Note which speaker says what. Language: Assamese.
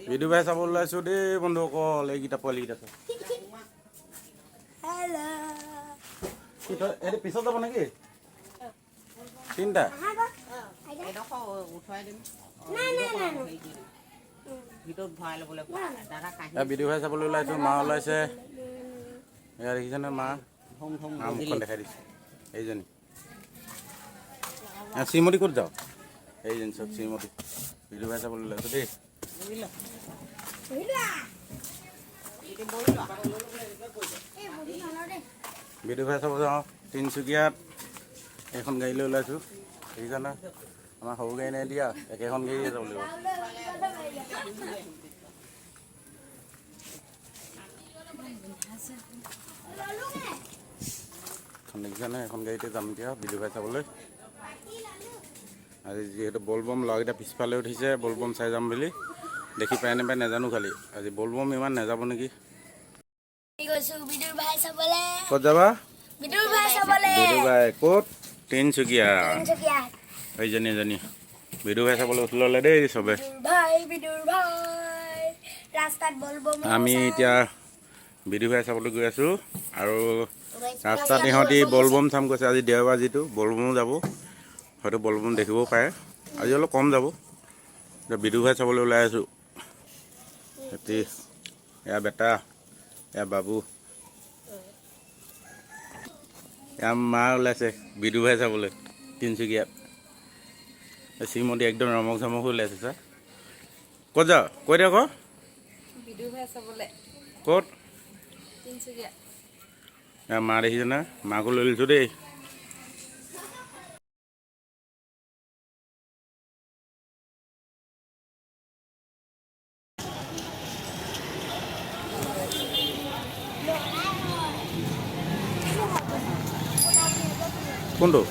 Speaker 1: ভিডিঅ' ভাই চাব ওলাইছোঁ দেই বন্ধুসকল, এইকেইটা পোৱালিকেইটা চাওক। এইটো পিছত যাব নেকি? তিনিটা ভিডিঅ' ভাই চাবলৈ ওলাইছোঁ। মা ওলাইছে, এয়া দেখিছেনে? মা মুখখন দেখাই দিছোঁ। এইজনী শ্ৰীমতী ক'ত যাওঁ? এইজনী চব শ্ৰীমতী। ভিডিঅ' ভাই চাবলৈ ওলাইছোঁ দেই। ভিডিঅ' ভাই চাব যাওঁ তিনিচুকীয়াত। এখন গাড়ী লৈ ওলাইছোঁ, দেখিছানে? আমাৰ সৰু গাড়ী নাই দিয়া, একেখন গাড়ীয়ে যাব লাগিব। দেখিছানে? এখন গাড়ীতে যাম এতিয়া ভিডিঅ' ভাই চাবলৈ। আজি যিহেতু বলবম ল'ৰাকেইটা পিছফালে উঠিছে, বলবম চাই যাম বুলি। দেখি পাই নাপায় নাজানো, খালি আজি বলবম ইমান নাযাব নেকি। ক'ত যাবা? ভিডিঅ' ভাই ক'ত? তিনিচুকীয়া। এইজনী ভিডিঅ' ভাই চাবলৈ উঠি ল'লে দেই চবে। আমি এতিয়া ভিডিঅ' ভাই চাবলৈ গৈ আছোঁ, আৰু ৰাস্তাত ইহঁতি বলবম চাম কৈছে। আজি দেওবাৰ যিটো, বলবমো যাব, হয়তো বলবম দেখিবও পাৰে। আজি অলপ কম যাব। এতিয়া ভিডিঅ' ভাই চাবলৈ ওলাই আছোঁ। সিহঁতি এয়া বেটা, এয়া বাবু, এয়া মা ওলাইছে ভিডিঅ' ভাই চাবলৈ তিনিচুকীয়াত। শ্ৰীমতী একদম ৰমক ঝমক হৈ ওলাইছে। ছাৰ ক'ত যাওঁ? কৈ দে আকৌ।
Speaker 2: ভিডিঅ' ভাই চাবলৈ
Speaker 1: ক'ত?
Speaker 2: তিনিচুকীয়া।
Speaker 1: এয়া মা দেখিছেনে? মাকো লৈ লৈছোঁ দেই। কোনটো?